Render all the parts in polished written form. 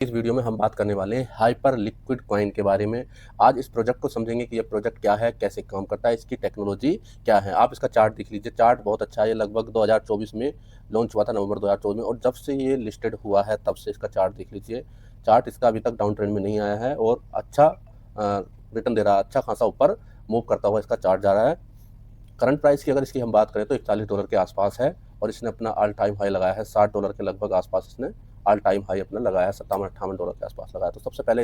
इस वीडियो में हम बात करने वाले हैं हाइपर लिक्विड कॉइन के बारे में। आज इस प्रोजेक्ट को समझेंगे कि यह प्रोजेक्ट क्या है, कैसे काम करता है, इसकी टेक्नोलॉजी क्या है। आप इसका चार्ट देख लीजिए, चार्ट बहुत अच्छा है। ये लगभग 2024 में लॉन्च हुआ था, नवंबर 2024 में, और जब से ये लिस्टेड हुआ है तब से इसका चार्ट देख लीजिए। चार्ट इसका अभी तक डाउन ट्रेंड में नहीं आया है और अच्छा रिटर्न दे रहा है, अच्छा खासा ऊपर मूव करता हुआ इसका चार्ट जा रहा है। करंट प्राइस की अगर इसकी हम बात करें तो $41 के आसपास है और इसने अपना ऑल टाइम हाई लगाया है $60 के लगभग आसपास। इसने ऑल टाइम हाई अपना लगाया है $57-58 के आसपास लगाया। तो सबसे पहले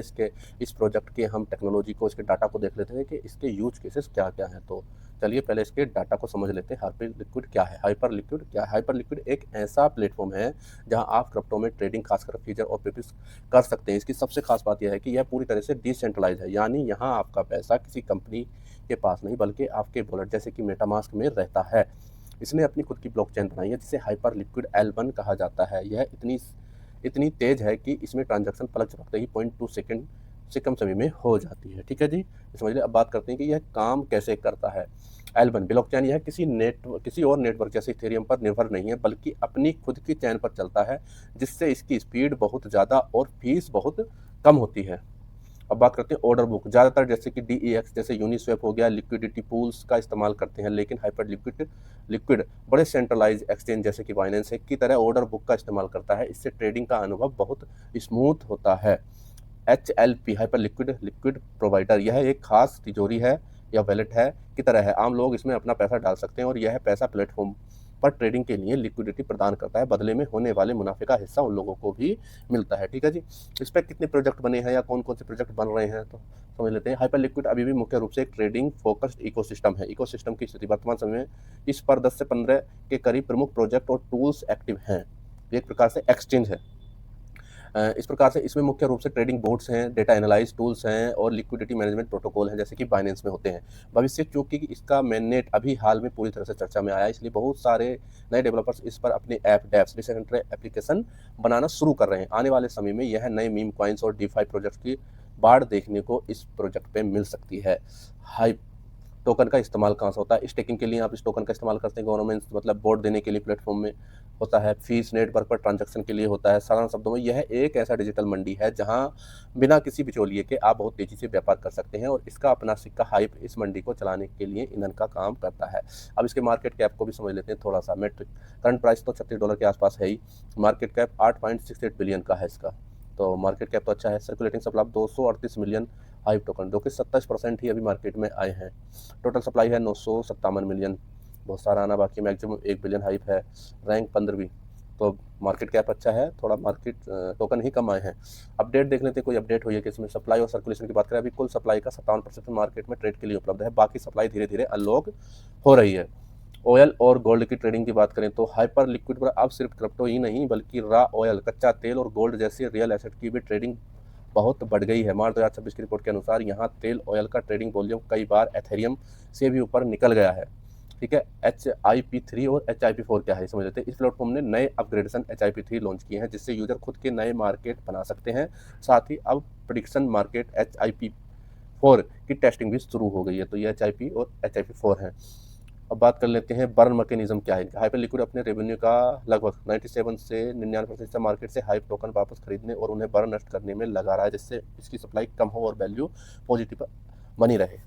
इस प्रोजेक्ट के हम टेक्नोलॉजी को, इसके डाटा को देख लेते हैं कि इसके यूज केसेस क्या क्या हैं। तो चलिए पहले इसके डाटा को समझ लेते हैं। हाइपर लिक्विड क्या है, हाइपर लिक्विड क्या है। हाइपर लिक्विड एक ऐसा प्लेटफॉर्म है जहां आप क्रिप्टो में ट्रेडिंग, खासकर फ्यूचर और फ्यूचर्स कर सकते हैं। इसकी सबसे खास बात यह है कि यह पूरी तरह से डिसेंट्रलाइज है, यानी यहाँ आपका पैसा किसी कंपनी के पास नहीं बल्कि आपके वॉलेट जैसे कि मेटामास्क में रहता है। इसने अपनी खुद की ब्लॉकचेन बनाई है जिसे हाइपर लिक्विड L1 कहा जाता है। यह इतनी तेज है कि इसमें ट्रांजैक्शन पलक झपकते ही 0.2 सेकंड से कम समय में हो जाती है। ठीक है जी, समझ लिया। अब बात करते हैं कि यह काम कैसे करता है। L1 ब्लॉकचेन यह किसी और नेटवर्क जैसे इथेरियम पर निर्भर नहीं है बल्कि अपनी खुद की चैन पर चलता है, जिससे इसकी स्पीड बहुत ज़्यादा और फीस बहुत कम होती है। अब बात करते हैं ऑर्डर बुक। ज़्यादातर जैसे कि DEX जैसे यूनिस्वैप हो गया, लिक्विडिटी पूल्स का इस्तेमाल करते हैं, लेकिन हाइपर लिक्विड बड़े सेंट्रलाइज एक्सचेंज जैसे कि बाइनेंस है की तरह ऑर्डर बुक का इस्तेमाल करता है। इससे ट्रेडिंग का अनुभव बहुत स्मूथ होता है। HLP हाइपर लिक्विड प्रोवाइडर, यह एक खास तिजोरी है या वैलेट है की तरह है। आम लोग इसमें अपना पैसा डाल सकते हैं और यह पैसा प्लेटफॉर्म पर ट्रेडिंग के लिए लिक्विडिटी प्रदान करता है। बदले में होने वाले मुनाफे का हिस्सा उन लोगों को भी मिलता है। ठीक है जी। इस पर कितने प्रोजेक्ट बने हैं या कौन कौन से प्रोजेक्ट बन रहे हैं तो समझ लेते हैं। हाइपर लिक्विड अभी भी मुख्य रूप से एक ट्रेडिंग फोकस्ड इकोसिस्टम है। इकोसिस्टम की स्थिति वर्तमान समय में इस पर 10 से 15 के करीब प्रमुख प्रोजेक्ट और टूल्स एक्टिव हैं। एक प्रकार से एक्सचेंज है। इस प्रकार से इसमें मुख्य रूप से ट्रेडिंग बोर्ड्स हैं, डेटा एनालाइज टूल्स हैं और लिक्विडिटी मैनेजमेंट प्रोटोकॉल हैं, जैसे कि बाइनेंस में होते हैं। भविष्य, चूंकि इसका मेननेट अभी हाल में पूरी तरह से चर्चा में आया है, इसलिए बहुत सारे नए डेवलपर्स इस पर अपने ऐप डेप्स डिसेंट्रलाइज्ड एप्लीकेशन बनाना शुरू कर रहे हैं। आने वाले समय में यह नए मीम कॉइन्स और डीफाई प्रोजेक्ट्स की बाढ़ देखने को इस प्रोजेक्ट पे मिल सकती है। हाई टोकन का इस्तेमाल कहाँ से होता है। स्टेकिंग के लिए आप इस टोकन का इस्तेमाल करते हैं। गवर्नमेंट मतलब बोर्ड देने के लिए प्लेटफॉर्म में होता है। फीस नेटवर्क पर ट्रांजैक्शन के लिए होता है। साधारण शब्दों में यह एक ऐसा डिजिटल मंडी है जहां बिना किसी बिचौलिए के आप बहुत तेजी से व्यापार कर सकते हैं और इसका अपना सिक्का हाइप इस मंडी को चलाने के लिए ईंधन का काम करता है। अब इसके मार्केट कैप को भी समझ लेते हैं थोड़ा सा। मेट्रिक करंट प्राइस तो $36 के आसपास है ही। मार्केट कैप 8.68 बिलियन का है इसका, तो मार्केट कैप तो अच्छा है। Circulating supply 238 million hype token, जो कि 27% ही अभी मार्केट में आए हैं। टोटल सप्लाई है 957 मिलियन, बहुत सारा आना बाकी। मैक्सिमम 1 बिलियन हाइप है। रैंक 15वीं, तो मार्केट कैप अच्छा है, थोड़ा मार्केट टोकन ही कम आए हैं। अपडेट देख लेते हैं, कोई अपडेट हुई है कि इसमें सप्लाई और सर्कुलेशन की बात करें। अभी कुल सप्लाई का 57% मार्केट में ट्रेड के लिए उपलब्ध है, बाकी सप्लाई धीरे धीरे अनलॉक हो रही है। ऑयल और गोल्ड की ट्रेडिंग की बात करें तो हाइपर लिक्विड पर अब सिर्फ क्रिप्टो ही नहीं बल्कि रॉ ऑयल, कच्चा तेल और गोल्ड जैसे रियल एसेट की भी ट्रेडिंग बहुत बढ़ गई है। मार्च 2026 की रिपोर्ट के अनुसार यहाँ तेल ऑयल का ट्रेडिंग वॉल्यूम कई बार एथेरियम से भी ऊपर निकल गया है। ठीक है। HIP3 और HIP4 क्या है समझ लेते हैं। इस प्लेटफॉर्म ने नए अपग्रेडेशन HIP3 लॉन्च किए हैं जिससे यूजर खुद के नए मार्केट बना सकते हैं। साथ ही अब प्रिडिक्शन मार्केट HIP4 की टेस्टिंग भी शुरू हो गई है। तो ये HIP और HIP4 है। अब बात कर लेते हैं बर्न मैकेनिज्म क्या है। हाइपर लिक्विड अपने रेवेन्यू का लगभग 97 से 99% से मार्केट से हाइप टोकन वापस खरीदने और उन्हें बर्न नष्ट करने में लगा रहा है, जिससे इसकी सप्लाई कम हो और वैल्यू पॉजिटिव बनी रहे।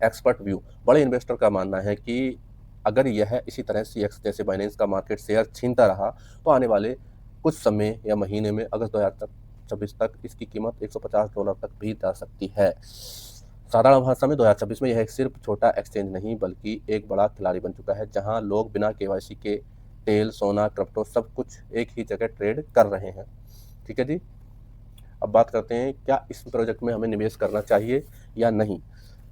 एक्सपर्ट व्यू, बड़े इन्वेस्टर का मानना है कि अगर यह इसी तरह CX जैसे बाइनेंस का मार्केट शेयर छीनता रहा तो आने वाले कुछ समय या महीने में अगस्त 2026 तक इसकी कीमत $150 तक भी जा सकती है। साधारण भाषा में 2026 में यह सिर्फ छोटा एक्सचेंज नहीं बल्कि एक बड़ा खिलाड़ी बन चुका है, जहां लोग बिना KYC के तेल, सोना, क्रिप्टो सब कुछ एक ही जगह ट्रेड कर रहे हैं। ठीक है जी। अब बात करते हैं क्या इस प्रोजेक्ट में हमें निवेश करना चाहिए या नहीं।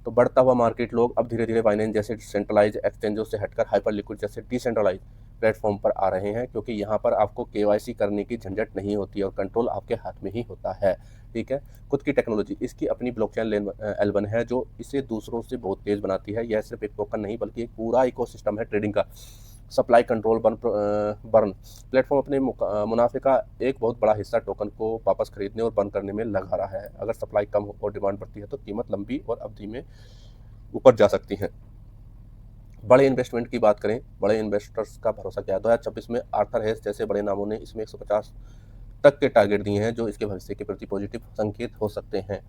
तो बढ़ता हुआ मार्केट, लोग अब धीरे धीरे बाइनेंस जैसे सेंट्रलाइज एक्सचेंजों से हटकर हाइपर लिक्विड जैसे डिसेंट्रलाइज प्लेटफॉर्म पर आ रहे हैं, क्योंकि यहाँ पर आपको KYC करने की झंझट नहीं होती और कंट्रोल आपके हाथ में ही होता है। ठीक है। खुद की टेक्नोलॉजी, इसकी अपनी ब्लॉकचेन L1 है जो इसे दूसरों से बहुत तेज बनाती है। यह सिर्फ एक टोकन नहीं बल्कि एक पूरा इकोसिस्टम है ट्रेडिंग का। सप्लाई कंट्रोल बर्न प्लेटफॉर्म अपने मुनाफे का एक बहुत बड़ा हिस्सा टोकन को वापस खरीदने और बर्न करने में लगा रहा है। अगर सप्लाई कम हो और डिमांड बढ़ती है तो कीमत लंबी और अवधि में ऊपर जा सकती हैं। बड़े इन्वेस्टमेंट की बात करें, बड़े इन्वेस्टर्स का भरोसा क्या है। 2026 में आर्थर हेस जैसे बड़े नामों ने इसमें 150 तक के टारगेट दिए हैं जो इसके भविष्य के प्रति पॉजिटिव संकेत हो सकते हैं।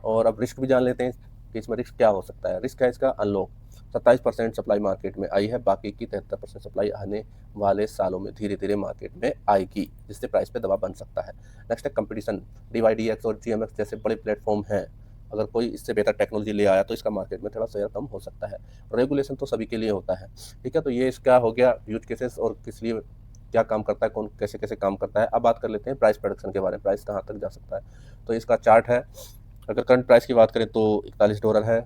और अब रिस्क भी जान लेते हैं कि इसमें रिस्क क्या हो सकता है। रिस्क है इसका अनलॉक, 27% सप्लाई मार्केट में आई है, बाकी की 73% सप्लाई आने वाले सालों में धीरे धीरे मार्केट में आएगी, जिससे प्राइस पे दबाव बन सकता है। नेक्स्ट है कंपटीशन। DYDX और GMX जैसे बड़े प्लेटफॉर्म हैं, अगर कोई इससे बेहतर टेक्नोलॉजी ले आया तो इसका मार्केट में थोड़ा शेयर कम हो सकता है। रेगुलेशन तो सभी के लिए होता है, ठीक है। तो ये इसका हो गया यूज केसेस और किस लिए क्या काम करता है, कौन कैसे कैसे काम करता है। अब बात कर लेते हैं प्राइस प्रोडक्शन के बारे में, प्राइस कहाँ तक जा सकता है। तो इसका चार्ट है, अगर करंट प्राइस की बात करें तो $41 है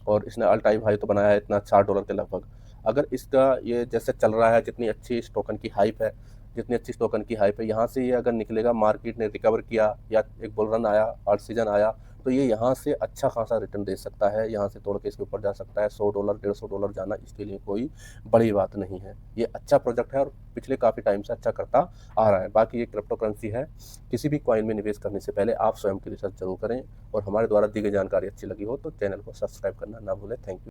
और इसने ऑल टाइम हाई तो बनाया है इतना $60 के लगभग। अगर इसका ये जैसे चल रहा है, जितनी अच्छी इस टोकन की हाइप है, जितनी अच्छी इस टोकन की हाइप है, यहाँ से ये अगर निकलेगा, मार्केट ने रिकवर किया या एक बुल रन आया और सीजन आया, तो ये यहाँ से अच्छा खासा रिटर्न दे सकता है, यहाँ से तोड़ के इसके ऊपर जा सकता है। $100 $150 जाना इसके लिए कोई बड़ी बात नहीं है। ये अच्छा प्रोजेक्ट है और पिछले काफ़ी टाइम से अच्छा करता आ रहा है। बाकी ये क्रिप्टो करेंसी है, किसी भी कॉइन में निवेश करने से पहले आप स्वयं की रिसर्च जरूर करें। और हमारे द्वारा दी गई जानकारी अच्छी लगी हो तो चैनल को सब्सक्राइब करना ना भूलें। Thank you.